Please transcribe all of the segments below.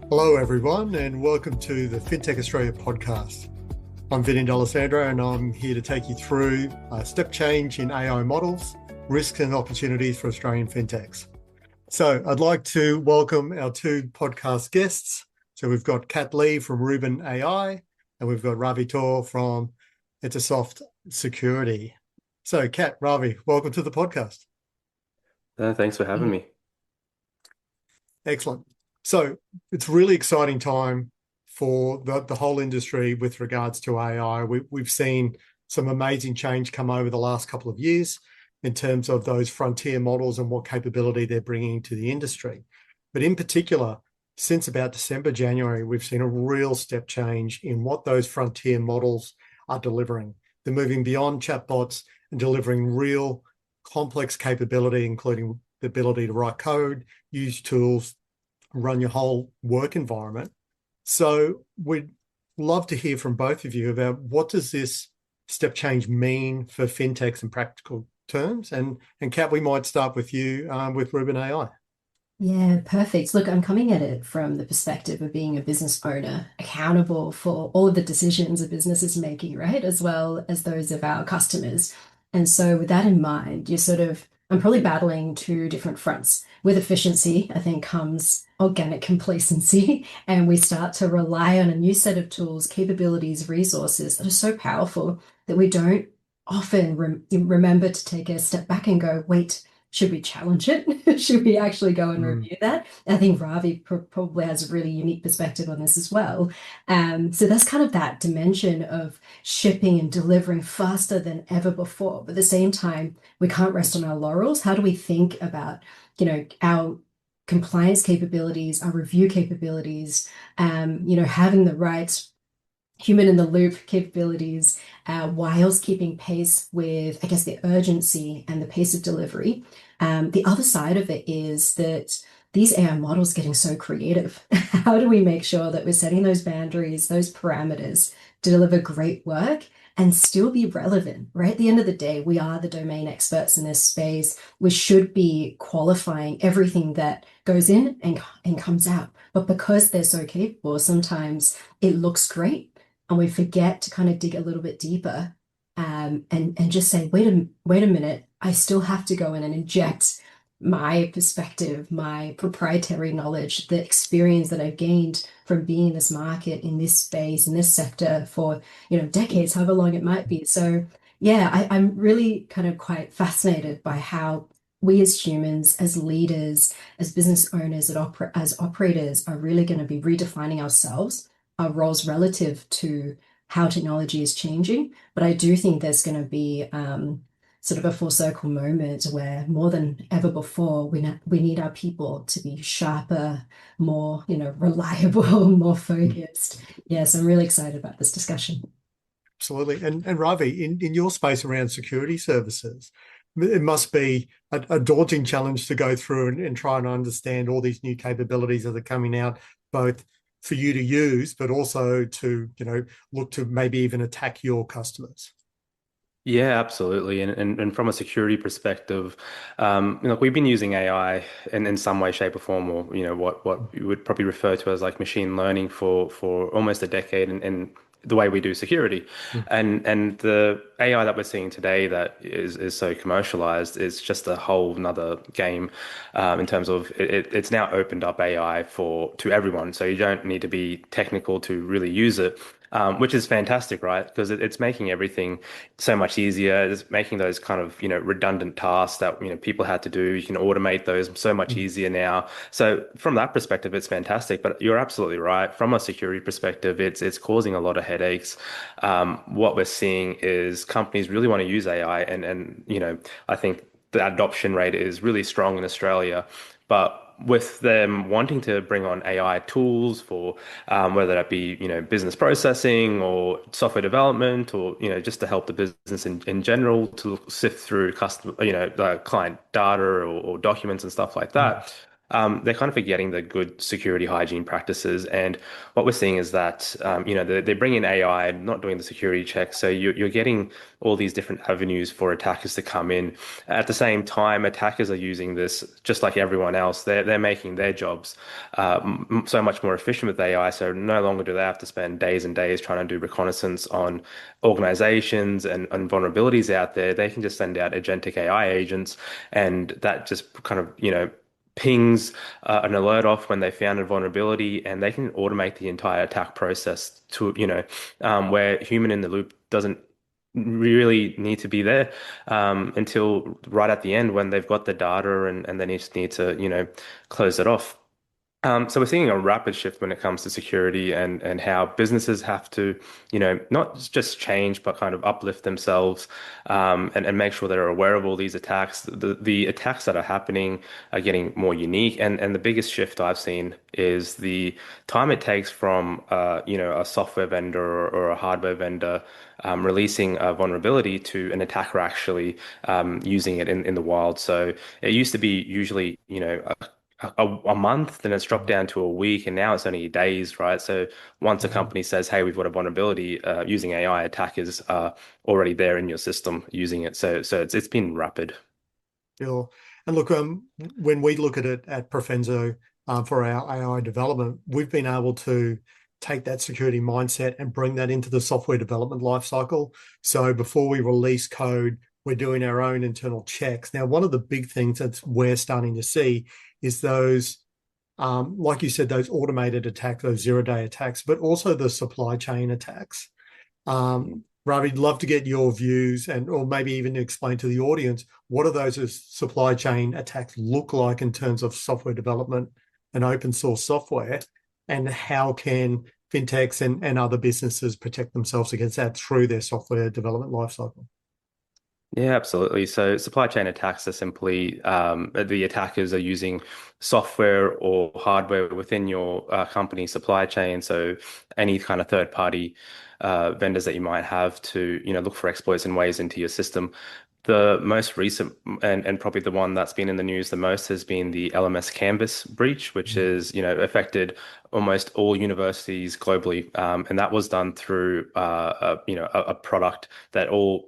Hello, everyone, and welcome to the FinTech Australia podcast. I'm Vinnie D'Alessandro, and I'm here to take you through a step change in AI models, risks and opportunities for Australian fintechs. So I'd like to welcome our two podcast guests. So we've got Kat Lee from Reuben AI, and we've got Ravi Toor from Entersoft Security. So Kat, Ravi, welcome to the podcast. Thanks for having me. Excellent. So it's a really exciting time for the whole industry with regards to AI. We've seen some amazing change come over the last couple of years in terms of those frontier models and what capability they're bringing to the industry. But in particular, since about December, January, we've seen a real step change in what those frontier models are delivering. They're moving beyond chatbots and delivering real complex capability, including the ability to write code, use tools, run your whole work environment. So we'd love to hear from both of you about what does this step change mean for fintechs in practical terms? And Kat, we might start with you with Reuben AI. Yeah, perfect. Look, I'm coming at it from the perspective of being a business owner, accountable for all of the decisions a business is making, right? As well as those of our customers. And so, with that in mind, I'm probably battling two different fronts. With efficiency, I think comes organic complacency, and we start to rely on a new set of tools, capabilities, resources that are so powerful that we don't often remember to take a step back and go, wait, should we challenge it? Should we actually go and Mm. review that? I think Ravi probably has a really unique perspective on this as well. So that's kind of that dimension of shipping and delivering faster than ever before. But at the same time, we can't rest on our laurels. How do we think about, our compliance capabilities, our review capabilities, having the right human in the loop capabilities, whilst keeping pace with, I guess, the urgency and the pace of delivery. The other side of it is that these AI models getting so creative. How do we make sure that we're setting those boundaries, those parameters to deliver great work and still be relevant, right? At the end of the day, we are the domain experts in this space. We should be qualifying everything that goes in and comes out. But because they're so capable, sometimes it looks great and we forget to kind of dig a little bit deeper and just say, wait a minute, I still have to go in and inject my perspective, my proprietary knowledge, the experience that I've gained from being in this market, in this space, in this sector for, decades, however long it might be. So yeah, I'm really kind of quite fascinated by how we as humans, as leaders, as business owners, as operators are really going to be redefining ourselves, our roles relative to how technology is changing. But I do think there's going to be sort of a full circle moment where more than ever before, we need our people to be sharper, more, reliable, more focused. Yes, I'm really excited about this discussion. Absolutely. And Ravi, in your space around security services, it must be a daunting challenge to go through and try and understand all these new capabilities that are coming out, both for you to use, but also to, look to maybe even attack your customers. Yeah, absolutely. And from a security perspective, we've been using AI in some way, shape, or form, or what you would probably refer to as like machine learning for almost a decade, and the way we do security, Mm. and the AI that we're seeing today that is so commercialized is just a whole nother game, in terms of it's now opened up AI for to everyone, so you don't need to be technical to really use it. Which is fantastic, right? Because it's making everything so much easier. It's making those kind of, redundant tasks that, people had to do. You can automate those so much Mm. easier now. So from that perspective, it's fantastic. But you're absolutely right. From a security perspective, it's causing a lot of headaches. What we're seeing is companies really want to use AI, and I think the adoption rate is really strong in Australia. But with them wanting to bring on AI tools for, whether that be, business processing or software development, or, just to help the business in general to sift through customer, the client data, or documents and stuff like Mm. that. they're kind of forgetting the good security hygiene practices. And what we're seeing is that, they bring in AI, not doing the security checks. So you're getting all these different avenues for attackers to come in. At the same time, attackers are using this just like everyone else. They're making their jobs so much more efficient with AI. So no longer do they have to spend days and days trying to do reconnaissance on organizations and vulnerabilities out there. They can just send out agentic AI agents, and that just kind of, pings an alert off when they found a vulnerability, and they can automate the entire attack process to, where human in the loop doesn't really need to be there until right at the end when they've got the data and they just need to, close it off. So we're seeing a rapid shift when it comes to security and how businesses have to, not just change, but kind of uplift themselves and make sure they're aware of all these attacks. The attacks that are happening are getting more unique. And the biggest shift I've seen is the time it takes from, a software vendor or a hardware vendor releasing a vulnerability to an attacker actually using it in the wild. So it used to be usually, a month, then it's dropped down to a week, and now it's only days, right? So once a company says, "Hey, we've got a vulnerability," using AI, attackers are already there in your system using it. So it's been rapid. Sure. And look, when we look at it at Profenso for our AI development, we've been able to take that security mindset and bring that into the software development lifecycle. So before we release code, we're doing our own internal checks. Now, one of the big things that we're starting to see is those, like you said, those automated attacks, those zero-day attacks, but also the supply chain attacks. Ravi, I'd love to get your views or maybe even explain to the audience, what do those supply chain attacks look like in terms of software development and open source software, and how can fintechs and other businesses protect themselves against that through their software development lifecycle? Yeah, absolutely. So supply chain attacks are simply the attackers are using software or hardware within your company supply chain. So any kind of third party vendors that you might have to, look for exploits and ways into your system. The most recent and probably the one that's been in the news the most has been the LMS Canvas breach, which is, affected almost all universities globally. And that was done through, a product that all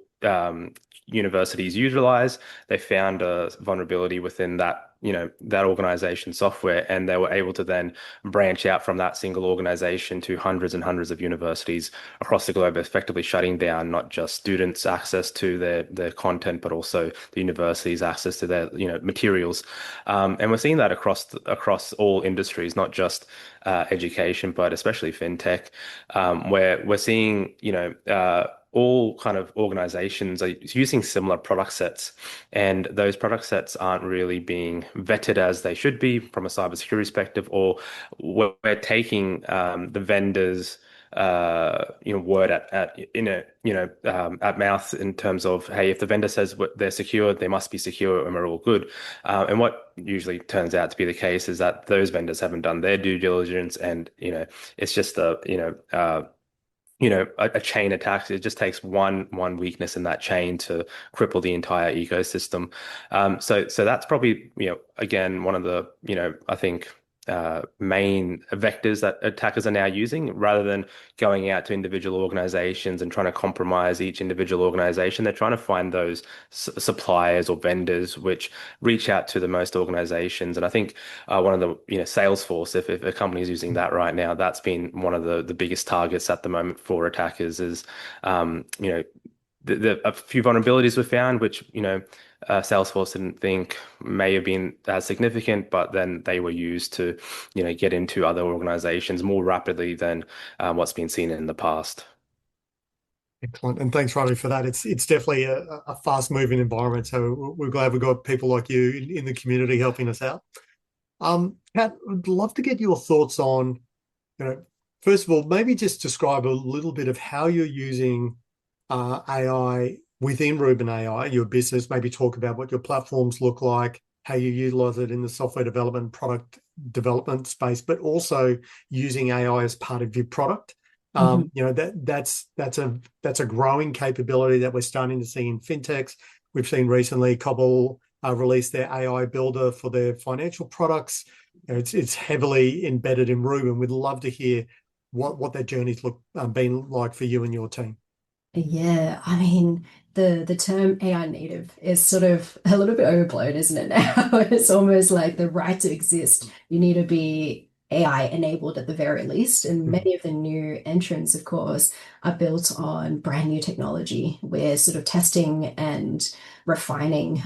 universities utilize. They found a vulnerability within that organization software, and they were able to then branch out from that single organization to hundreds and hundreds of universities across the globe, effectively shutting down not just students' access to their content, but also the universities' access to their materials. And we're seeing that across all industries, not just education, but especially fintech, where we're seeing all kind of organizations are using similar product sets, and those product sets aren't really being vetted as they should be from a cybersecurity perspective, or we're taking the vendors word at mouth in terms of, hey, if the vendor says they're secure, they must be secure and we're all good. And what usually turns out to be the case is that those vendors haven't done their due diligence, and it's just a chain attack. It just takes one weakness in that chain to cripple the entire ecosystem. So that's probably, again, one of the, I think, main vectors that attackers are now using. Rather than going out to individual organizations and trying to compromise each individual organization, they're trying to find those suppliers or vendors which reach out to the most organizations. And I think one of the, Salesforce, if a company is using that right now, that's been one of the biggest targets at the moment for attackers. Is a few vulnerabilities were found, which, Salesforce didn't think may have been as significant, but then they were used to, get into other organizations more rapidly than what's been seen in the past. Excellent. And thanks, Ravi, for that. It's definitely a fast-moving environment. So we're glad we've got people like you in the community helping us out. Kat, I'd love to get your thoughts on, first of all, maybe just describe a little bit of how you're using AI within Reuben AI, your business. Maybe talk about what your platforms look like, how you utilize it in the software development, product development space, but also using AI as part of your product. That's a growing capability that we're starting to see in fintechs. We've seen recently Cobble released their AI builder for their financial products. It's heavily embedded in Reuben. We'd love to hear what that journey's been like for you and your team. Yeah, I mean, the term AI native is sort of a little bit overblown, isn't it now? It's almost like the right to exist. You need to be AI enabled at the very least. And many of the new entrants, of course, are built on brand new technology. We're sort of testing and refining,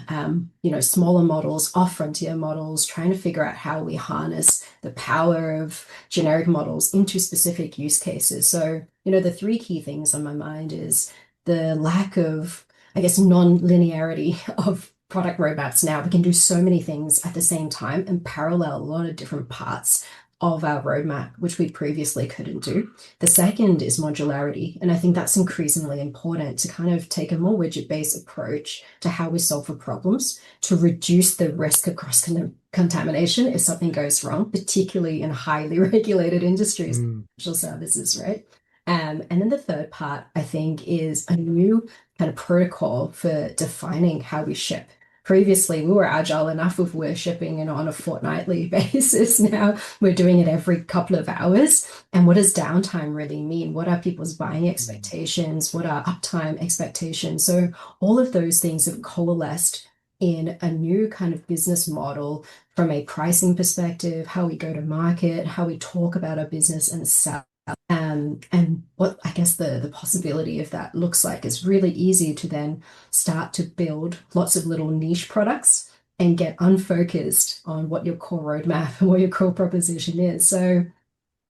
smaller models, off frontier models, trying to figure out how we harness the power of generic models into specific use cases. So, the three key things on my mind is the lack of, I guess, non-linearity of product roadmaps now. We can do so many things at the same time and parallel a lot of different parts of our roadmap, which we previously couldn't do. The second is modularity. And I think that's increasingly important to kind of take a more widget-based approach to how we solve for problems to reduce the risk of cross-contamination if something goes wrong, particularly in highly regulated industries, financial services, right? And then the third part, I think, is a new kind of protocol for defining how we ship. Previously, we were agile enough if we're shipping on a fortnightly basis. Now we're doing it every couple of hours. And what does downtime really mean? What are people's buying expectations? What are uptime expectations? So all of those things have coalesced in a new kind of business model from a pricing perspective, how we go to market, how we talk about our business and sell. And what I guess the possibility of that looks like is really easy to then start to build lots of little niche products and get unfocused on what your core roadmap and what your core proposition is. So,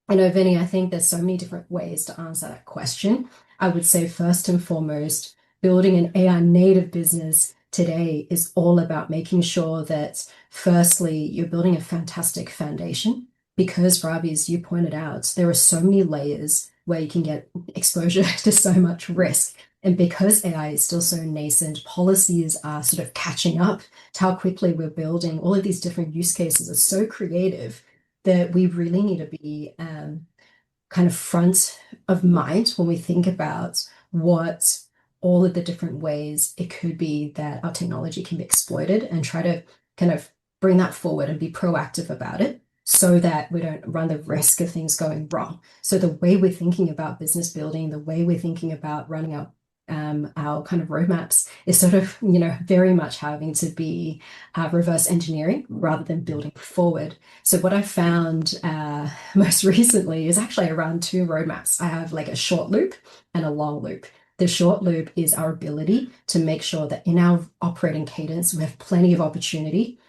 Vinnie, I think there's so many different ways to answer that question. I would say first and foremost, building an AI native business today is all about making sure that firstly, you're building a fantastic foundation. Because, Ravi, as you pointed out, there are so many layers where you can get exposure to so much risk. And because AI is still so nascent, policies are sort of catching up to how quickly we're building. All of these different use cases are so creative that we really need to be kind of front of mind when we think about what all of the different ways it could be that our technology can be exploited and try to kind of bring that forward and be proactive about it, so that we don't run the risk of things going wrong. So the way we're thinking about business building, the way we're thinking about running our kind of roadmaps is sort of, very much having to be reverse engineering rather than building forward. So what I found most recently is actually around two roadmaps. I have like a short loop and a long loop. The short loop is our ability to make sure that in our operating cadence, we have plenty of opportunity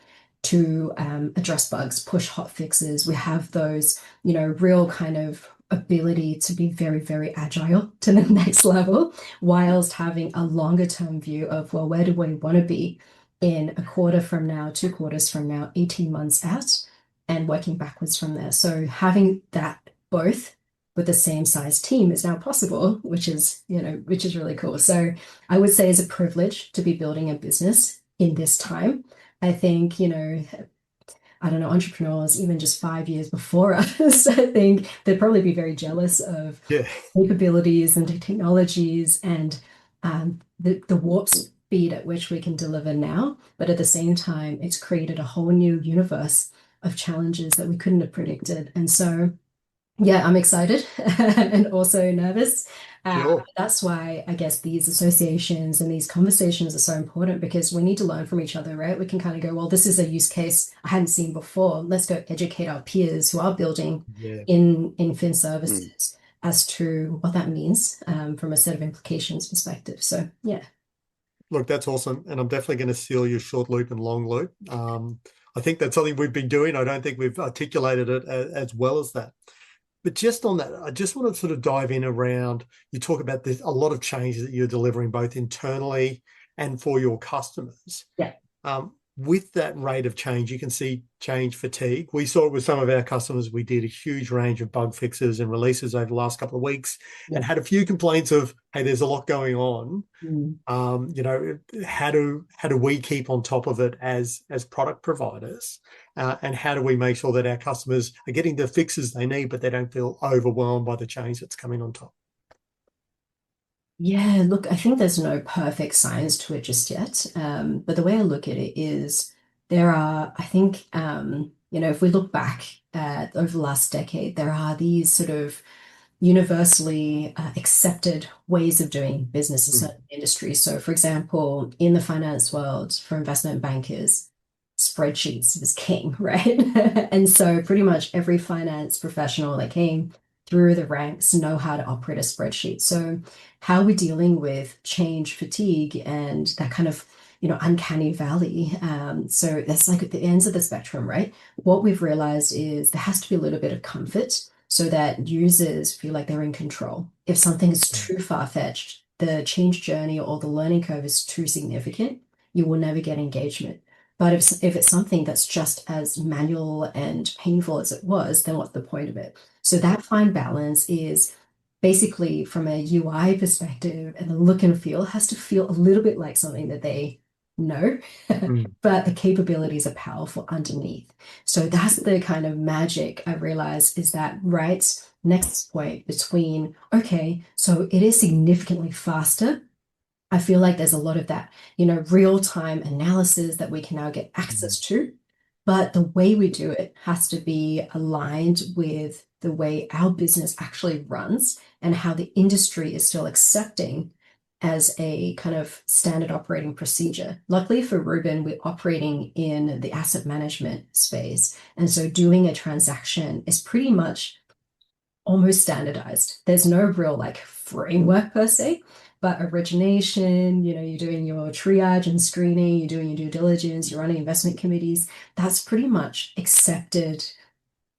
to address bugs, push hot fixes. We have those, real kind of ability to be very, very agile to the next level, whilst having a longer term view of, well, where do we want to be in a quarter from now, 2 quarters from now, 18 months out, and working backwards from there. So having that both with the same size team is now possible, which is really cool. So I would say it's a privilege to be building a business in this time. I think, I don't know, entrepreneurs, even just 5 years before us, I think they'd probably be very jealous of capabilities and technologies and the warp speed at which we can deliver now. But at the same time, it's created a whole new universe of challenges that we couldn't have predicted. And so, yeah, I'm excited and also nervous. That's why I guess these associations and these conversations are so important, because we need to learn from each other, right? We can kind of go, well, this is a use case I hadn't seen before. Let's go educate our peers who are building in fin services as to what that means from a set of implications perspective. So, yeah. Look, that's awesome. And I'm definitely going to steal your short loop and long loop. I think that's something we've been doing. I don't think we've articulated it as well as that. But just on that, I just want to sort of dive in around, you talk about this, a lot of changes that you're delivering both internally and for your customers. Yeah. With that rate of change, you can see change fatigue. We saw it with some of our customers. We did a huge range of bug fixes and releases over the last couple of weeks and had a few complaints of, hey, there's a lot going on. How do we keep on top of it as product providers? And how do we make sure that our customers are getting the fixes they need, but they don't feel overwhelmed by the change that's coming on top? Yeah, look, I think there's no perfect science to it just yet. But the way I look at it is there are, I think, if we look back at over the last decade, there are these sort of universally accepted ways of doing business in Mm, certain industries. So, for example, in the finance world, for investment bankers, spreadsheets was king, right? And so, pretty much every finance professional that came through the ranks know how to operate a spreadsheet. So, how we're dealing with change fatigue and that kind of uncanny valley. So that's like at the ends of the spectrum, right? What we've realized is there has to be a little bit of comfort so that users feel like they're in control. If something is mm, too far-fetched, the change journey or the learning curve is too significant, you will never get engagement. But if it's something that's just as manual and painful as it was, then what's the point of it? So that fine balance is basically from a UI perspective, and the look and feel has to feel a little bit like something that they know, mm, but the capabilities are powerful underneath. So that's the kind of magic I realize is that right next point between, okay, so it is significantly faster. I feel like there's a lot of that, real-time analysis that we can now get mm, access to. But the way we do it has to be aligned with the way our business actually runs and how the industry is still accepting as a kind of standard operating procedure. Luckily for Reuben, we're operating in the asset management space. And so doing a transaction is pretty much almost standardized. There's no real like framework per se, but origination, you're doing your triage and screening, you're doing your due diligence, you're running investment committees. That's pretty much accepted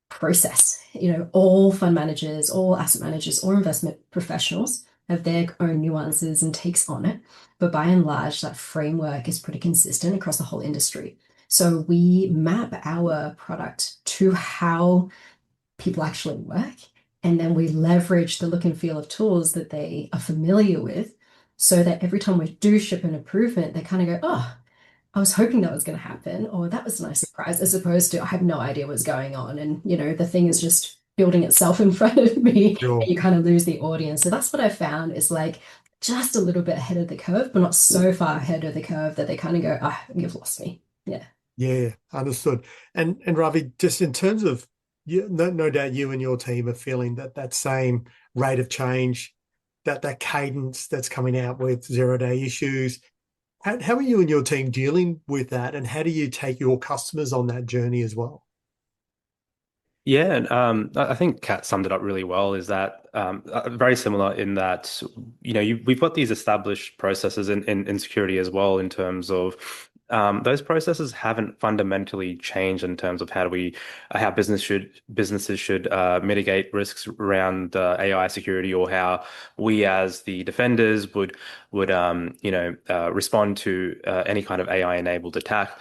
process. All fund managers, all asset managers, or investment professionals have their own nuances and takes on it. But by and large, that framework is pretty consistent across the whole industry. So we map our product to how people actually work. And then we leverage the look and feel of tools that they are familiar with so that every time we do ship an improvement, they kind of go, oh, I was hoping that was going to happen, or that was a nice surprise, as opposed to I have no idea what's going on. And, the thing is just building itself in front of me and sure. you kind of lose the audience. So that's what I found is like just a little bit ahead of the curve, but not so far ahead of the curve that they kind of go, ah, you've lost me. Yeah. Yeah, understood. And Ravi, just in terms of you, no doubt you and your team are feeling that same rate of change, that cadence that's coming out with zero-day issues. How are you and your team dealing with that, and how do you take your customers on that journey as well? Yeah, and I think Kat summed it up really well. Is that very similar in that we've got these established processes in security as well in terms of those processes haven't fundamentally changed in terms of how businesses should mitigate risks around AI security, or how we as the defenders would respond to any kind of AI enabled attack.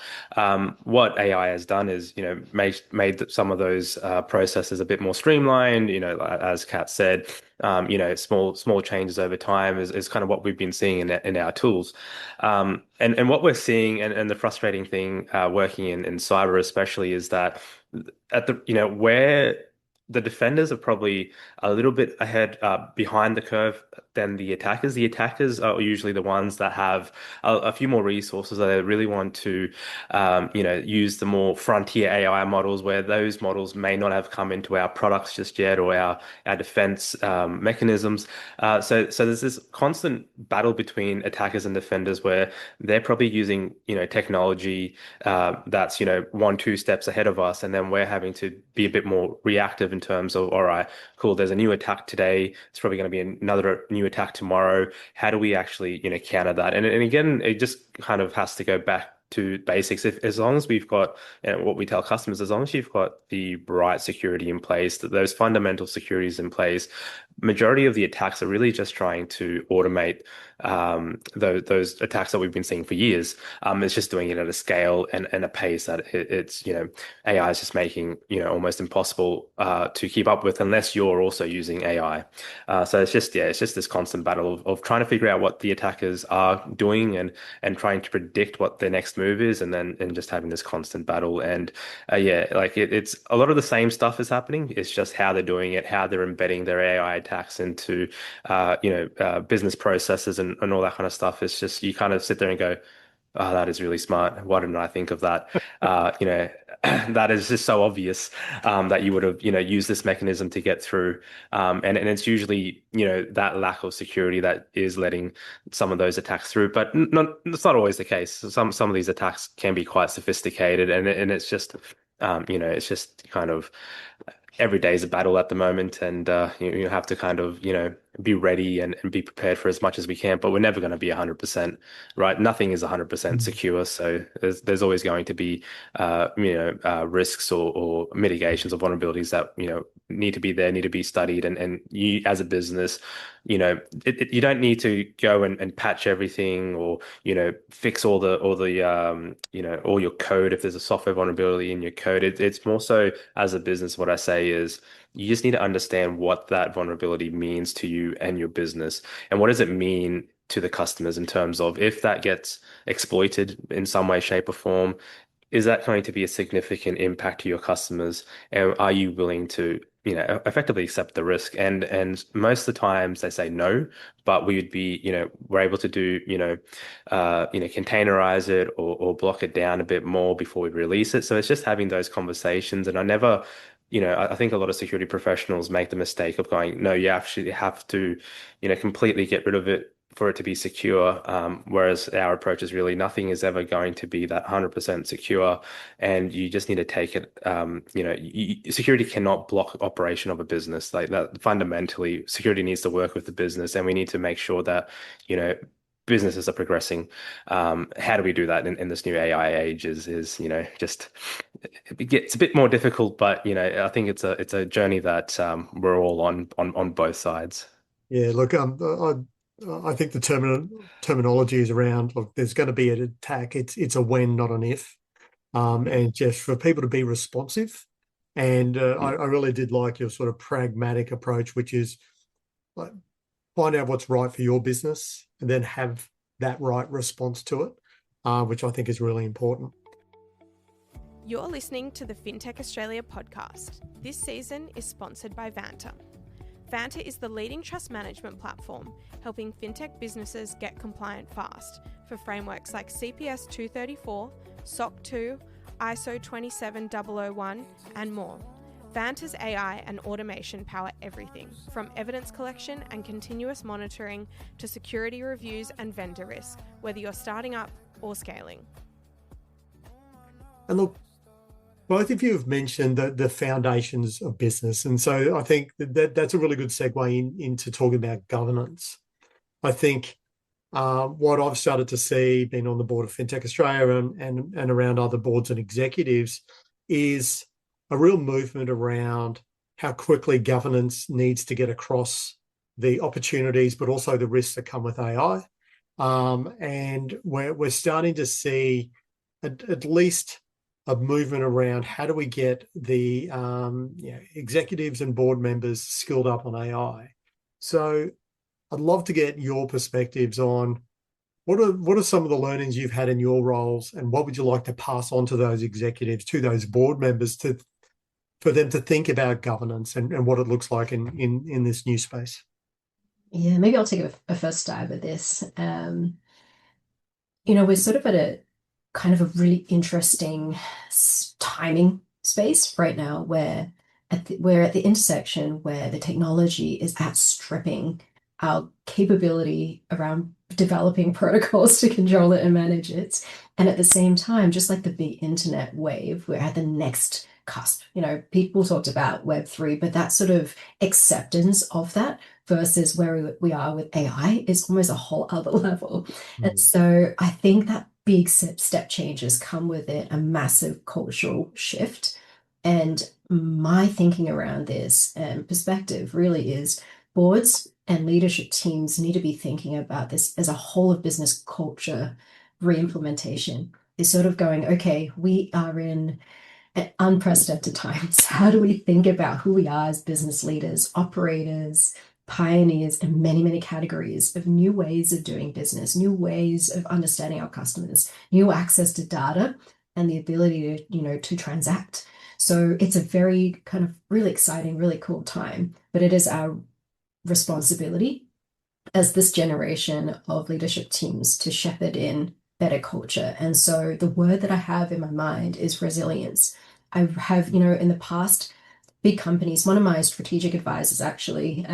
What AI has done is, made some of those processes a bit more streamlined. As Kat said, small changes over time is kind of what we've been seeing in our tools. And what we're seeing, and the frustrating thing working in cyber especially, is that at the where the defenders are probably a little bit behind the curve than the attackers. The attackers are usually the ones that have a few more resources that they really want to use the more frontier AI models, where those models may not have come into our products just yet, or our defense mechanisms. So there's this constant battle between attackers and defenders where they're probably using technology that's one, two steps ahead of us, and then we're having to be a bit more reactive in terms of, all right, cool, there's a new attack today. It's probably going to be another new attack tomorrow. How do we actually counter that? And again, it just kind of has to go back to basics. If as long as we've got, what we tell customers, as long as you've got the right security in place, those fundamental securities in place, majority of the attacks are really just trying to automate those attacks that we've been seeing for years. It's just doing it at a scale and a pace that it's AI is just making almost impossible to keep up with unless you're also using AI. So it's just this constant battle of trying to figure out what the attackers are doing, and trying to predict what their next move is, and just having this constant battle. And like it's a lot of the same stuff is happening. It's just how they're doing it, how they're embedding their AI attacks into, business processes and all that kind of stuff. It's just you kind of sit there and go, oh, that is really smart. Why didn't I think of that? That is just so obvious that you would have, used this mechanism to get through. And it's usually, that lack of security that is letting some of those attacks through. But it's not always the case. Some of these attacks can be quite sophisticated, and it's just, it's just kind of every day is a battle at the moment, and you have to kind of be ready and be prepared for as much as we can. But we're never going to be 100% right. Nothing is 100% secure, so there's always going to be risks or mitigations of vulnerabilities that need to be there, need to be studied, and you as a business, you don't need to go and patch everything or fix all your code if there's a software vulnerability in your code. It's more so as a business, what I say is you just need to understand what that vulnerability means to you and your business, and what does it mean to the customers in terms of if that gets exploited in some way, shape, or form, is that going to be a significant impact to your customers? And are you willing to, effectively accept the risk? And most of the times they say no, but we would be, we're able to do, containerize it or block it down a bit more before we release it. So it's just having those conversations. And I never, I think a lot of security professionals make the mistake of going, no, you actually have to, completely get rid of it for it to be secure. Whereas our approach is really nothing is ever going to be that 100% secure. And you just need to take it, security cannot block operation of a business. Like that, fundamentally, security needs to work with the business, and we need to make sure that, businesses are progressing. How do we do that in this new AI age is just it gets a bit more difficult, but I think it's a journey that we're all on both sides. Yeah, look, I think the terminology is around, look, there's going to be an attack. It's a when, not an if. And just for people to be responsive. And I really did like your sort of pragmatic approach, which is like find out what's right for your business and then have that right response to it, which I think is really important. You're listening to the FinTech Australia podcast. This season is sponsored by Vanta. Vanta is the leading trust management platform, helping fintech businesses get compliant fast for frameworks like CPS 234, SOC 2, ISO 27001, and more. Vanta's AI and automation power everything, from evidence collection and continuous monitoring to security reviews and vendor risk, whether you're starting up or scaling. And look, both of you have mentioned the foundations of business. And so I think that's a really good segue into talking about governance. I think what I've started to see, being on the board of FinTech Australia and around other boards and executives, is a real movement around how quickly governance needs to get across the opportunities, but also the risks that come with AI. And we're starting to see at least a movement around how do we get the executives and board members skilled up on AI. So I'd love to get your perspectives on what are some of the learnings you've had in your roles, and what would you like to pass on to those executives, to those board members, for them to think about governance and what it looks like in this new space? Yeah, maybe I'll take a first stab at this. We're sort of at a kind of a really interesting timing space right now, where we're at the intersection where the technology is outstripping our capability around developing protocols to control it and manage it. And at the same time, just like the big internet wave, we're at the next cusp. People talked about Web3, but that sort of acceptance of that versus where we are with AI is almost a whole other level. And so I think that big step changes come with it a massive cultural shift. And my thinking around this perspective really is boards and leadership teams need to be thinking about this as a whole of business culture re-implementation. Is sort of going, okay, we are in unprecedented times. How do we think about who we are as business leaders, operators, pioneers in many, many categories of new ways of doing business, new ways of understanding our customers, new access to data, and the ability to, to transact. So it's a very kind of really exciting, really cool time, but it is our responsibility as this generation of leadership teams to shepherd in better culture. And so the word that I have in my mind is resilience. I have, in the past, big companies, one of my strategic advisors actually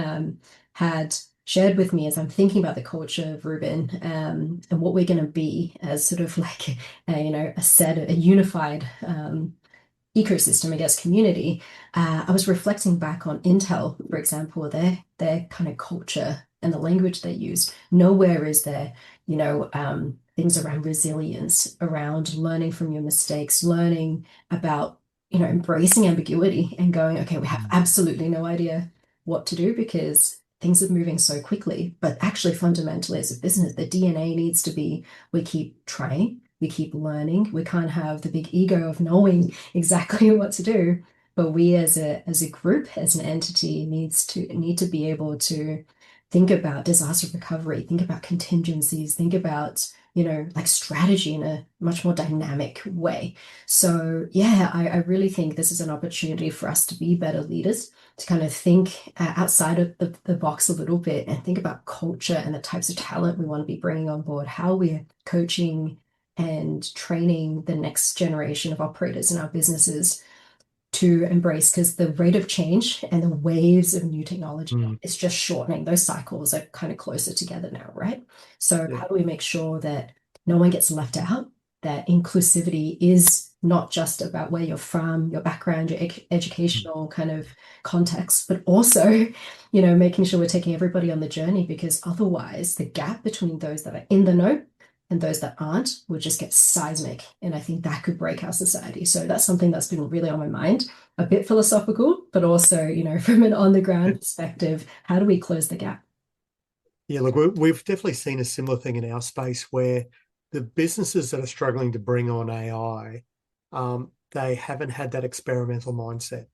had shared with me as I'm thinking about the culture of Reuben and what we're going to be as sort of like a unified ecosystem, I guess, community. I was reflecting back on Intel, for example, their kind of culture and the language they use. Nowhere is there, things around resilience, around learning from your mistakes, learning about, embracing ambiguity and going, okay, we have absolutely no idea what to do because things are moving so quickly. But actually, fundamentally, as a business, the DNA needs to be we keep trying, we keep learning. We can't have the big ego of knowing exactly what to do. But we as a group, as an entity, need to be able to think about disaster recovery, think about contingencies, think about, like strategy in a much more dynamic way. So yeah, I really think this is an opportunity for us to be better leaders, to kind of think outside of the box a little bit and think about culture and the types of talent we want to be bringing on board, how we're coaching and training the next generation of operators in our businesses to embrace, because the rate of change and the waves of new technology is just shortening. Those cycles are kind of closer together now, right? So how do we make sure that no one gets left out, that inclusivity is not just about where you're from, your background, your educational kind of context, but also, making sure we're taking everybody on the journey, because otherwise the gap between those that are in the know and those that aren't will just get seismic. And I think that could break our society. So that's something that's been really on my mind, a bit philosophical, but also, from an on the ground perspective, how do we close the gap? Yeah, look, we've definitely seen a similar thing in our space where the businesses that are struggling to bring on AI, they haven't had that experimental mindset.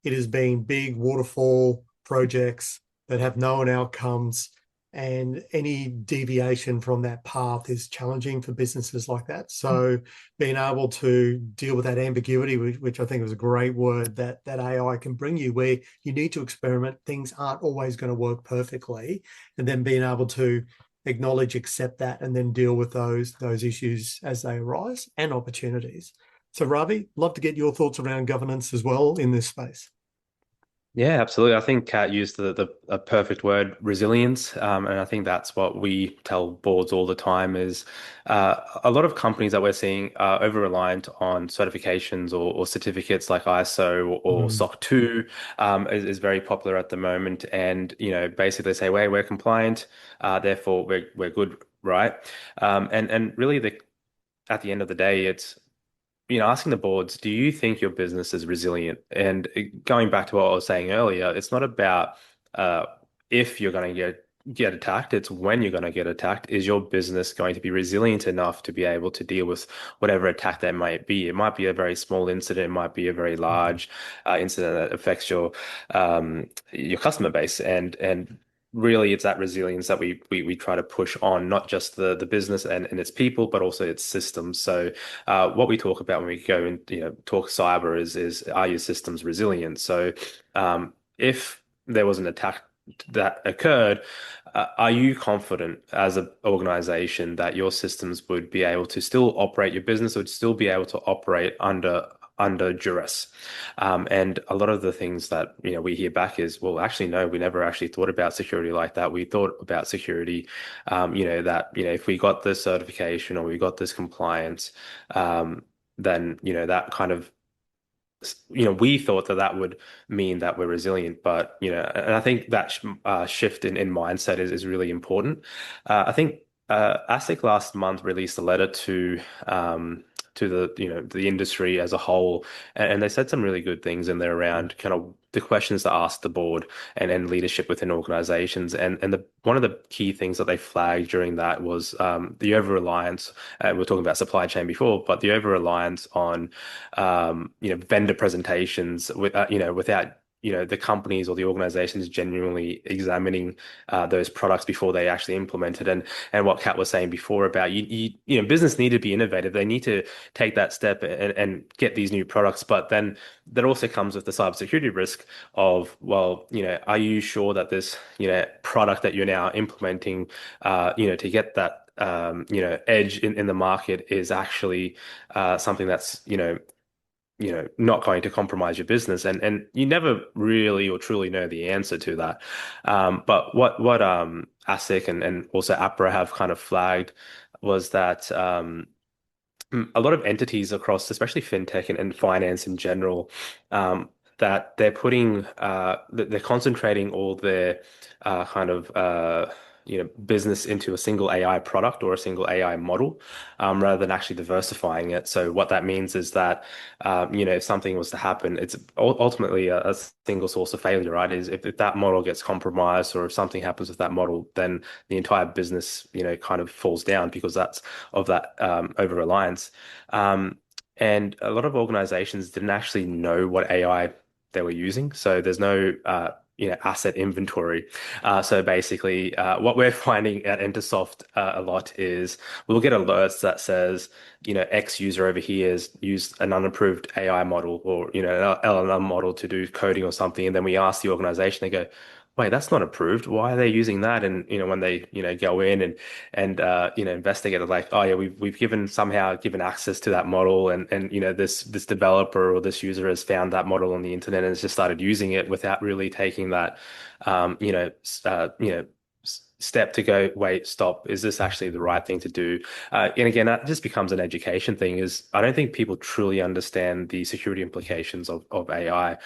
It has been big waterfall projects that have known outcomes, and any deviation from that path is challenging for businesses like that. So being able to deal with that ambiguity, which I think was a great word that AI can bring you, where you need to experiment, things aren't always going to work perfectly, and then being able to acknowledge, accept that, and then deal with those issues as they arise and opportunities. So Ravi, love to get your thoughts around governance as well in this space. Yeah, absolutely. I think Kat used the a perfect word, resilience, and I think that's what we tell boards all the time is a lot of companies that we're seeing are over-reliant on certifications or certificates like ISO or SOC 2 is very popular at the moment, and basically they say, "Well, we're compliant, therefore we're good, right?" And really at the end of the day, it's asking the boards, do you think your business is resilient? And going back to what I was saying earlier, it's not about uh, if you're going to get attacked, it's when you're going to get attacked. Is your business going to be resilient enough to be able to deal with whatever attack that might be? It might be a very small incident, it might be a very large incident that affects your customer base, and really it's that resilience that we try to push on, not just the business and its people, but also its systems. So what we talk about when we go and talk cyber is are your systems resilient? So if there was an attack that occurred, are you confident as an organization that your systems would be able to still operate, your business would still be able to operate under duress? And a lot of the things that we hear back is, well, actually, no, we never actually thought about security like that. We thought about security, that if we got this certification or we got this compliance, then that kind of we thought that would mean that we're resilient, but and I think that shift in mindset is really important. I think ASIC last month released a letter to the industry as a whole, and they said some really good things in there around kind of the questions to ask the board and leadership within organizations, and one of the key things that they flagged during that was the over reliance. We were talking about supply chain before, but the over reliance on vendor presentations without the companies or the organizations genuinely examining those products before they actually implement it. And what Kat was saying before about business need to be innovative. They need to take that step and get these new products. But then that also comes with the cybersecurity risk of, well, are you sure that this, product that you're now implementing, to get that edge in the market is actually something that's, not going to compromise your business, and you never really or truly know the answer to that. But what ASIC and also APRA have kind of flagged was that a lot of entities across, especially fintech and finance in general, that they're concentrating all their kind of business into a single AI product or a single AI model, rather than actually diversifying it. So what that means is that if something was to happen, it's ultimately a single source of failure, right? Is if that model gets compromised or if something happens with that model, then the entire business kind of falls down because that's of that over reliance. And a lot of organizations didn't actually know what AI they were using. So there's no asset inventory. So basically, what we're finding at Entersoft a lot is we'll get alerts that says, X user over here has used an unapproved AI model or, an LLM model to do coding or something. And then we ask the organization, they go, wait, that's not approved. Why are they using that? And, when they, go in and investigate it, like, oh yeah, we've somehow given access to that model, and this developer or this user has found that model on the internet and has just started using it without really taking that step to go, wait, stop, is this actually the right thing to do? And again, that just becomes an education thing. Is I don't think people truly understand the security implications of AI.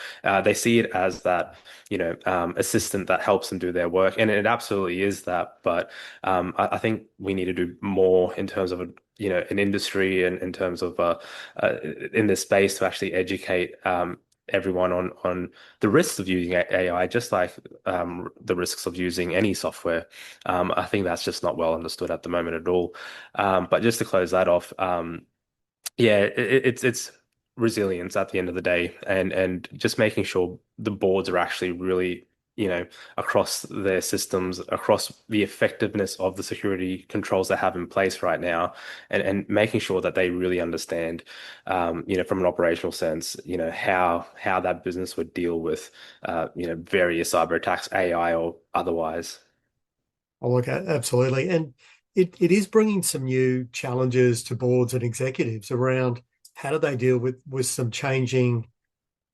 They see it as that assistant that helps them do their work, and it absolutely is that. But I think we need to do more in terms of an industry and in terms of in this space to actually educate everyone on the risks of using AI, just like the risks of using any software. I think that's just not well understood at the moment at all. But just to close that off, yeah, it's resilience at the end of the day, and just making sure the boards are actually really, across their systems, across the effectiveness of the security controls they have in place right now, and making sure that they really understand, from an operational sense, how that business would deal with, various cyber attacks, AI or otherwise. Oh, look, absolutely. And it is bringing some new challenges to boards and executives around how do they deal with some changing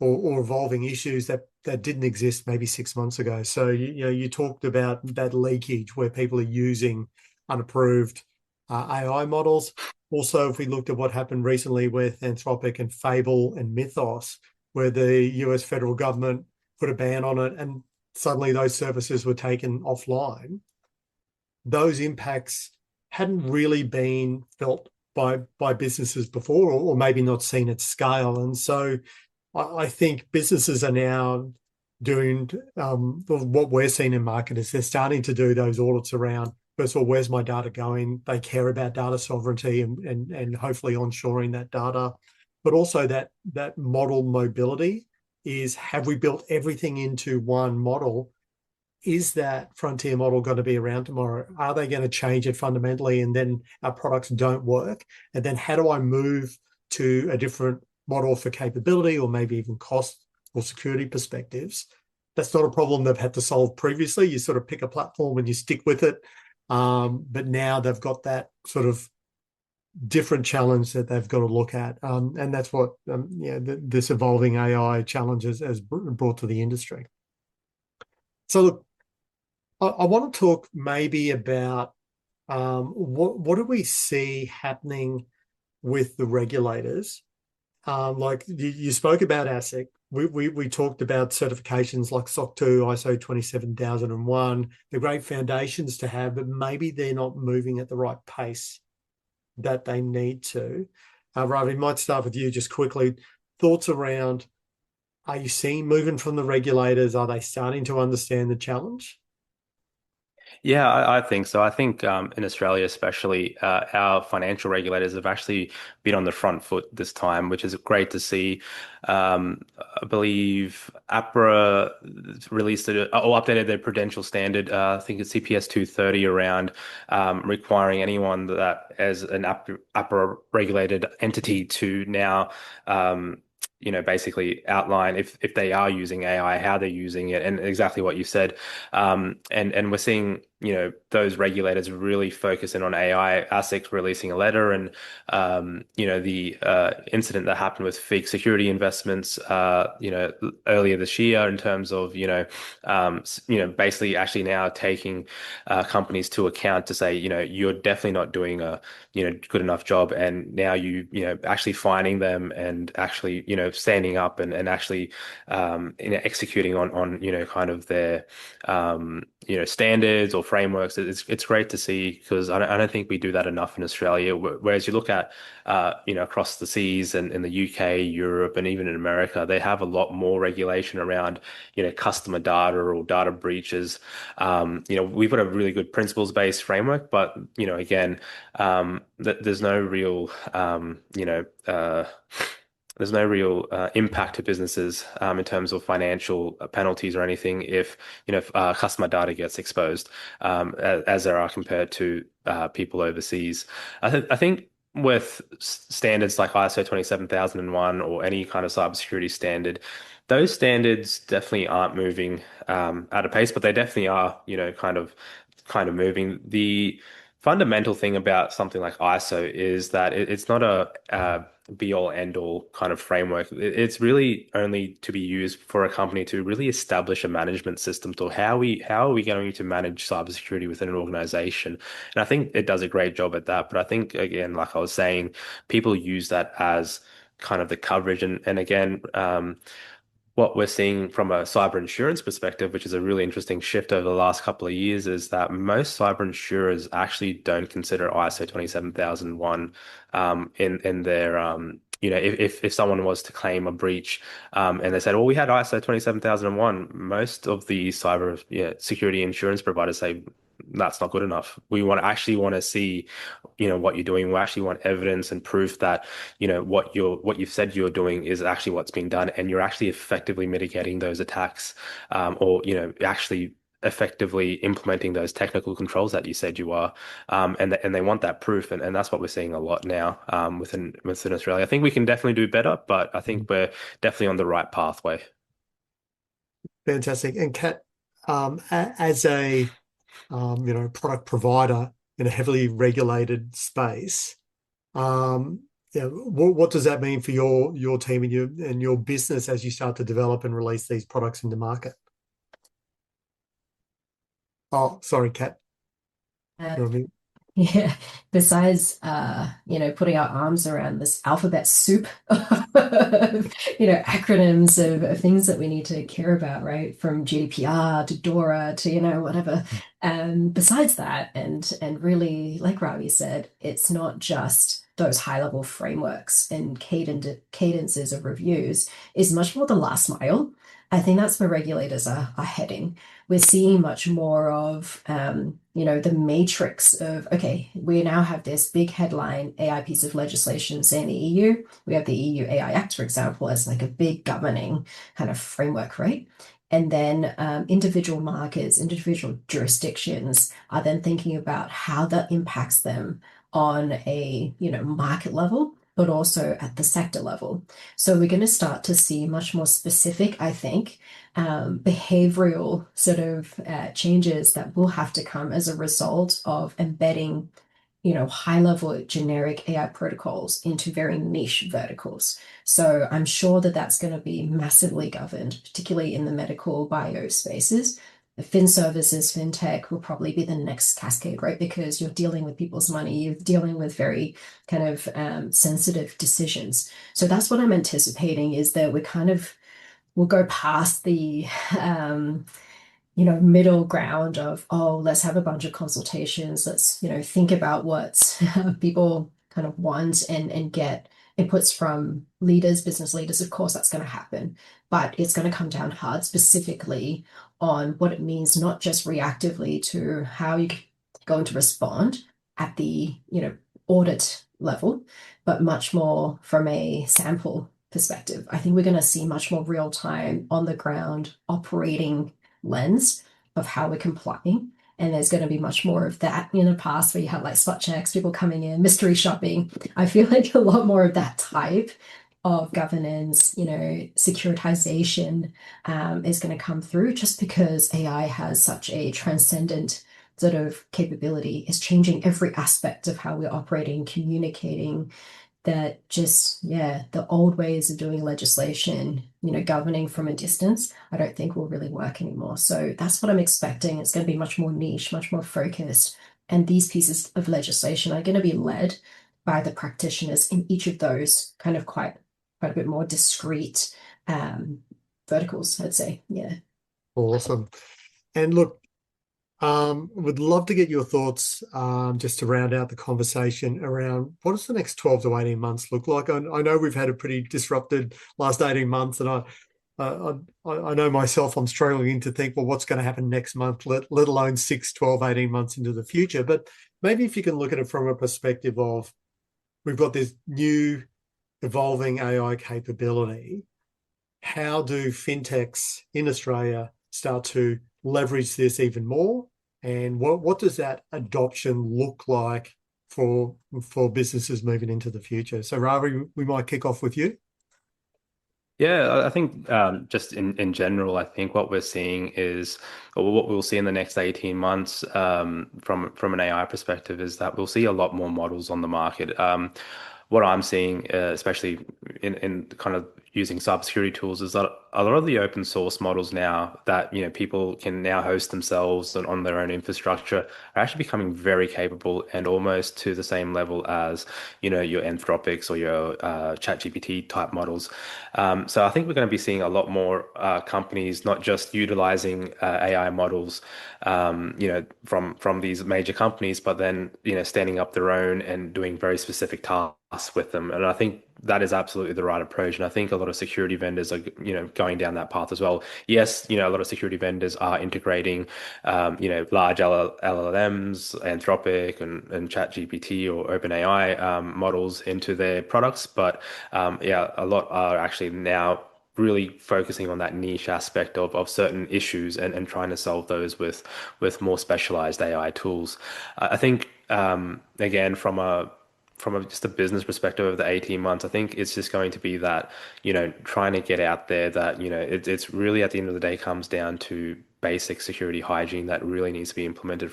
or evolving issues that didn't exist maybe 6 months ago. So, you talked about that leakage where people are using unapproved AI models. Also, if we looked at what happened recently with Anthropic and Fable and Mythos, where the US federal government put a ban on it and suddenly those services were taken offline, those impacts hadn't really been felt by businesses before, or maybe not seen at scale. And so I think businesses are now doing what we're seeing in market is they're starting to do those audits around, first of all, where's my data going? They care about data sovereignty and hopefully onshoring that data, but also that model mobility is, have we built everything into one model? Is that frontier model going to be around tomorrow? Are they going to change it fundamentally and then our products don't work? And then how do I move to a different model for capability or maybe even cost or security perspectives? That's not a problem they've had to solve previously. You sort of pick a platform and you stick with it. But now they've got that sort of different challenge that they've got to look at. And that's what this evolving AI challenge has brought to the industry. So look, I want to talk maybe about what do we see happening with the regulators? Like you spoke about ASIC. We talked about certifications like SOC 2, ISO 27001. They're great foundations to have, but maybe they're not moving at the right pace that they need to. Ravi, might start with you just quickly. Thoughts around, are you seeing movement from the regulators? Are they starting to understand the challenge? Yeah, I think so. I think in Australia, especially, our financial regulators have actually been on the front foot this time, which is great to see. I believe APRA released or updated their prudential standard. I think it's CPS 230 around requiring anyone that as an APRA regulated entity to now. Basically outline if they are using AI, how they're using it, and exactly what you said. And we're seeing, those regulators really focusing on AI. ASIC releasing a letter, and the incident that happened with fake security investments, earlier this year in terms of, basically actually now taking companies to account to say, you're definitely not doing a, good enough job, and now actually finding them and actually, standing up and actually, executing on, kind of their, standards or frameworks. It's great to see because I don't think we do that enough in Australia. Whereas you look at, across the seas and in the UK, Europe, and even in America, they have a lot more regulation around, customer data or data breaches. We've got a really good principles-based framework, but, again, there's no real, there's no real impact to businesses in terms of financial penalties or anything if customer data gets exposed, as there are compared to people overseas. I think with standards like ISO 27001 or any kind of cybersecurity standard, those standards definitely aren't moving at a pace, but they definitely are, kind of moving. The fundamental thing about something like ISO is that it's not a be all end all kind of framework. It's really only to be used for a company to really establish a management system to how are we going to manage cybersecurity within an organization. And I think it does a great job at that. But I think, again, like I was saying, people use that as kind of the coverage. And again, what we're seeing from a cyber insurance perspective, which is a really interesting shift over the last couple of years, is that most cyber insurers actually don't consider ISO 27001 in their if someone was to claim a breach, and they said, well, we had ISO 27001, most of the cyber, security insurance providers say that's not good enough. We want to see, what you're doing. We actually want evidence and proof that, what you've said you're doing is actually what's being done, and you're actually effectively mitigating those attacks, or, actually effectively implementing those technical controls that you said you are. And they want that proof, and that's what we're seeing a lot now, within Australia. I think we can definitely do better, but I think we're definitely on the right pathway. Fantastic. And Kat, as a product provider in a heavily regulated space, what does that mean for your team and your business as you start to develop and release these products into market? Oh, sorry, Kat. Yeah, besides putting our arms around this alphabet soup of acronyms of things that we need to care about, right? From GDPR to DORA to whatever. Besides that, and really, like Ravi said, it's not just those high-level frameworks and cadences of reviews, is much more the last mile. I think that's where regulators are heading. We're seeing much more of, the matrix of, okay, we now have this big headline AI piece of legislation, say in the EU. We have the EU AI Act, for example, as like a big governing kind of framework, right? And then individual markets, individual jurisdictions are then thinking about how that impacts them on a, market level, but also at the sector level. So we're going to start to see much more specific, I think, behavioral sort of changes that will have to come as a result of embedding, high-level generic AI protocols into very niche verticals. So I'm sure that that's going to be massively governed, particularly in the medical bio spaces. The fin services, fintech will probably be the next cascade, right? Because you're dealing with people's money, you're dealing with very kind of sensitive decisions. So that's what I'm anticipating, is that we'll go past the middle ground of, oh, let's have a bunch of consultations, let's think about what people kind of want and get inputs from leaders, business leaders, of course, that's going to happen. But it's going to come down hard specifically on what it means, not just reactively to how you're going to respond at the, audit level, but much more from a sample perspective. I think we're going to see much more real time on the ground operating lens of how we're complying. And there's going to be much more of that in the past where you had like spot checks, people coming in, mystery shopping. I feel like a lot more of that type of governance, securitization is going to come through just because AI has such a transcendent sort of capability. Is changing every aspect of how we're operating, communicating, that just, yeah, the old ways of doing legislation, governing from a distance, I don't think will really work anymore. So that's what I'm expecting. It's going to be much more niche, much more focused. And these pieces of legislation are going to be led by the practitioners in each of those kind of quite a bit more discrete verticals, I'd say. Yeah. Awesome. And look, would love to get your thoughts just to round out the conversation around what does the next 12 to 18 months look like? I know we've had a pretty disrupted last 18 months, and I know myself, I'm struggling to think, well, what's going to happen next month, let alone 6, 12, 18 months into the future. But maybe if you can look at it from a perspective of we've got this new evolving AI capability, how do fintechs in Australia start to leverage this even more? And what does that adoption look like for businesses moving into the future? So Ravi, we might kick off with you. Yeah, I think just in general, I think what we're seeing is, or what we'll see in the next 18 months from an AI perspective is that we'll see a lot more models on the market. What I'm seeing, especially in kind of using cybersecurity tools, is that a lot of the open source models now that people can now host themselves and on their own infrastructure are actually becoming very capable and almost to the same level as your Anthropics or your ChatGPT type models. So I think we're going to be seeing a lot more companies not just utilizing AI models, from these major companies, but then standing up their own and doing very specific tasks with them. And I think that is absolutely the right approach. And I think a lot of security vendors are, going down that path as well. Yes, a lot of security vendors are integrating, large LLMs, Anthropic and ChatGPT or OpenAI models into their products. But yeah, a lot are actually now really focusing on that niche aspect of certain issues and trying to solve those with more specialized AI tools. I think again from just a business perspective of the 18 months, I think it's just going to be that, trying to get out there that, it's really at the end of the day comes down to basic security hygiene that really needs to be implemented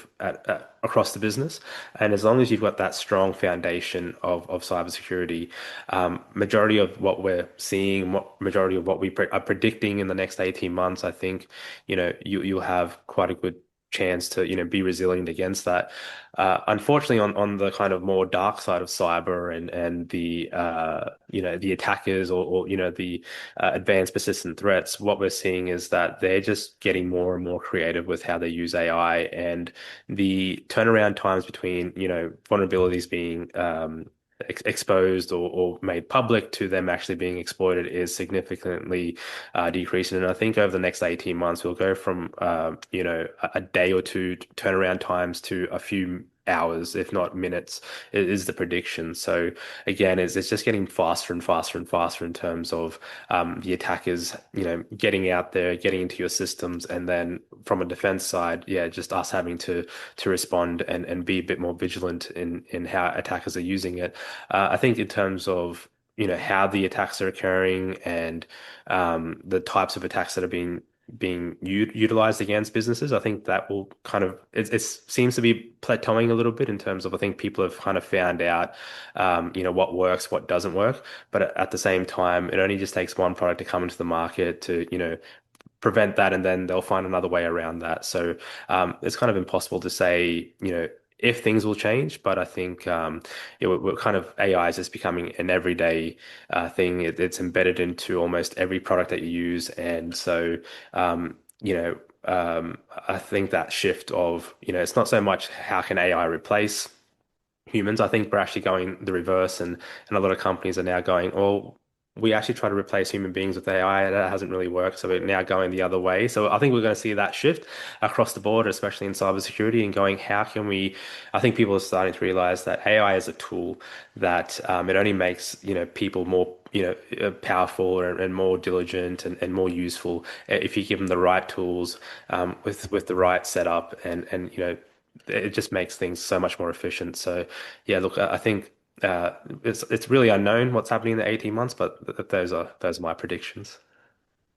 across the business. And as long as you've got that strong foundation of cybersecurity, majority of what we're seeing, majority of what we are predicting in the next 18 months, I think, you'll have quite a good chance to be resilient against that. Unfortunately, on the kind of more dark side of cyber and the the attackers or the advanced persistent threats, what we're seeing is that they're just getting more and more creative with how they use AI, and the turnaround times between vulnerabilities being exposed or made public to them actually being exploited is significantly decreasing. And I think over the next 18 months, we'll go from, a day or two turnaround times to a few hours, if not minutes, is the prediction. So again, it's just getting faster and faster and faster in terms of the attackers, getting out there, getting into your systems, and then from a defense side, yeah, just us having to respond and be a bit more vigilant in how attackers are using it. I think in terms of how the attacks are occurring and the types of attacks that are being utilized against businesses, I think that will kind of it seems to be plateauing a little bit in terms of I think people have kind of found out what works, what doesn't work. But at the same time, it only just takes one product to come into the market to prevent that, and then they'll find another way around that. So it's kind of impossible to say, if things will change, but I think we're kind of AI is just becoming an everyday thing. It's embedded into almost every product that you use, and so I think that shift of it's not so much how can AI replace humans. I think we're actually going the reverse, and a lot of companies are now going, oh, we actually try to replace human beings with AI, and that hasn't really worked. So we're now going the other way. So I think we're going to see that shift across the board, especially in cybersecurity, and going, how can we? I think people are starting to realize that AI is a tool that it only makes people more powerful and more diligent and more useful if you give them the right tools with the right setup and it just makes things so much more efficient. So yeah, look, I think it's really unknown what's happening in the 18 months, but those are my predictions.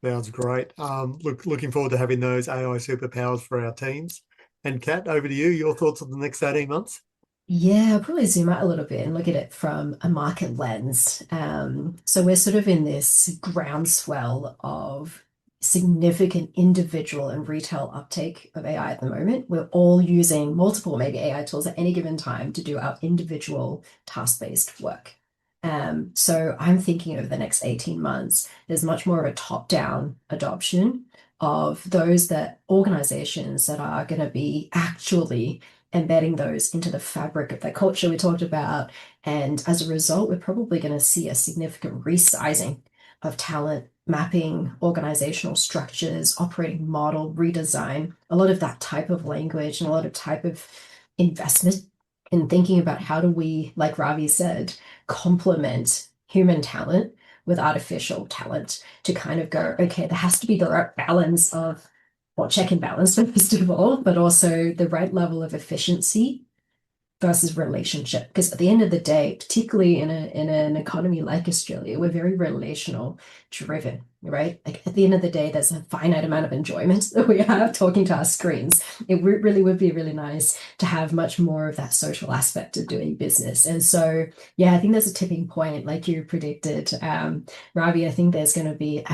Sounds great. Looking forward to having those AI superpowers for our teams. And Kat, over to you. Your thoughts on the next 18 months? Yeah, I'll probably zoom out a little bit and look at it from a market lens. So we're sort of in this groundswell of significant individual and retail uptake of AI at the moment. We're all using multiple maybe AI tools at any given time to do our individual task-based work. So I'm thinking over the next 18 months, there's much more of a top-down adoption of those organizations that are going to be actually embedding those into the fabric of their culture we talked about. And as a result, we're probably going to see a significant resizing of talent, mapping, organizational structures, operating model, redesign, a lot of that type of language and a lot of type of investment in thinking about how do we, like Ravi said, complement human talent with artificial talent to kind of go, okay, there has to be the right balance of check and balance, first of all, but also the right level of efficiency versus relationship. Because at the end of the day, particularly in an economy like Australia, we're very relational driven, right? Like at the end of the day, there's a finite amount of enjoyment that we have talking to our screens. It really would be really nice to have much more of that social aspect of doing business. And so, yeah, I think there's a tipping point, like you predicted, Ravi. I think there's going to be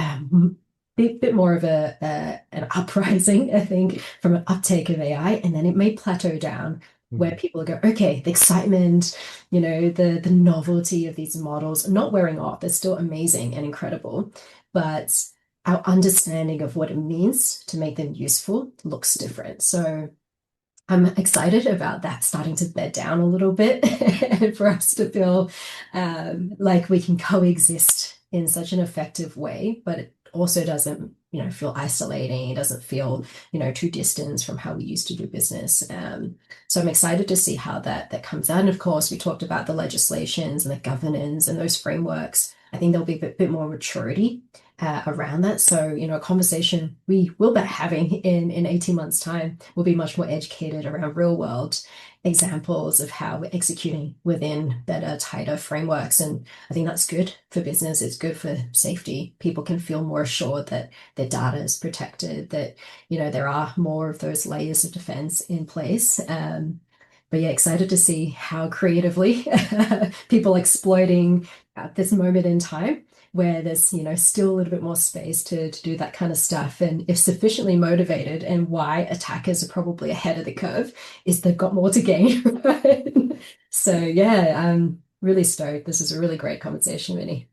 bit more of an uprising, I think, from an uptake of AI, and then it may plateau down where people go, okay, the excitement, the novelty of these models are not wearing off. They're still amazing and incredible, but our understanding of what it means to make them useful looks different. So I'm excited about that starting to bed down a little bit and for us to feel like we can coexist in such an effective way, but it also doesn't, feel isolating. It doesn't feel, too distant from how we used to do business. So I'm excited to see how that comes out. And of course, we talked about the legislations and the governance and those frameworks. I think there'll be a bit more maturity around that. So, a conversation we will be having in 18 months' time will be much more educated around real world examples of how we're executing within better, tighter frameworks. And I think that's good for business. It's good for safety. People can feel more assured that their data is protected, that, there are more of those layers of defense in place. But yeah, excited to see how creatively people exploiting at this moment in time where there's, still a little bit more space to do that kind of stuff. And if sufficiently motivated, and why attackers are probably ahead of the curve is they've got more to gain. Right? So yeah, I'm really stoked. This is a really great conversation, Vinnie.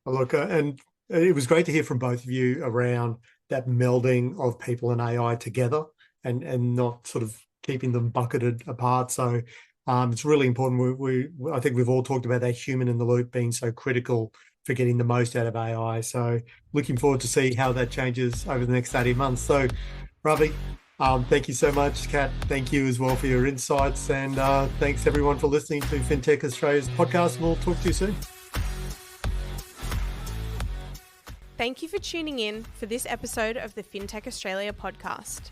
Look, and it was great to hear from both of you around that melding of people and AI together and not sort of keeping them bucketed apart. So it's really important. I think we've all talked about that human in the loop being so critical for getting the most out of AI. So looking forward to see how that changes over the next 18 months. So Ravi, thank you so much. Kat, thank you as well for your insights. And thanks everyone for listening to FinTech Australia's podcast. And we'll talk to you soon. Thank you for tuning in for this episode of the FinTech Australia podcast.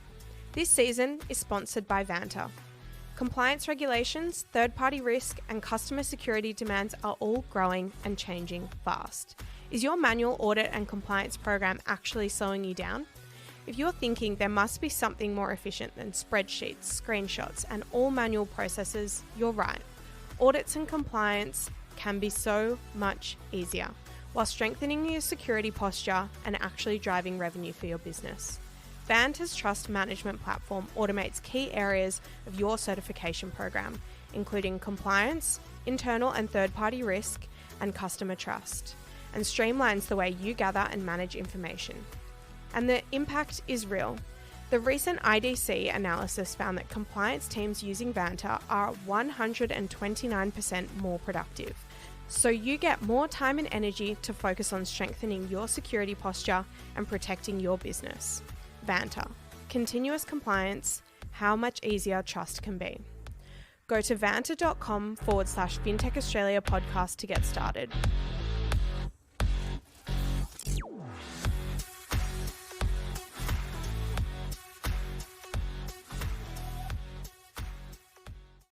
This season is sponsored by Vanta. Compliance regulations, third-party risk, and customer security demands are all growing and changing fast. Is your manual audit and compliance program actually slowing you down? If you're thinking there must be something more efficient than spreadsheets, screenshots, and all manual processes, you're right. Audits and compliance can be so much easier, while strengthening your security posture and actually driving revenue for your business. Vanta's trust management platform automates key areas of your certification program, including compliance, internal and third-party risk, and customer trust, and streamlines the way you gather and manage information. And the impact is real. The recent IDC analysis found that compliance teams using Vanta are 129% more productive. So you get more time and energy to focus on strengthening your security posture and protecting your business. Vanta. Continuous compliance. How much easier trust can be. Go to vanta.com/FinTech Australia podcast to get started.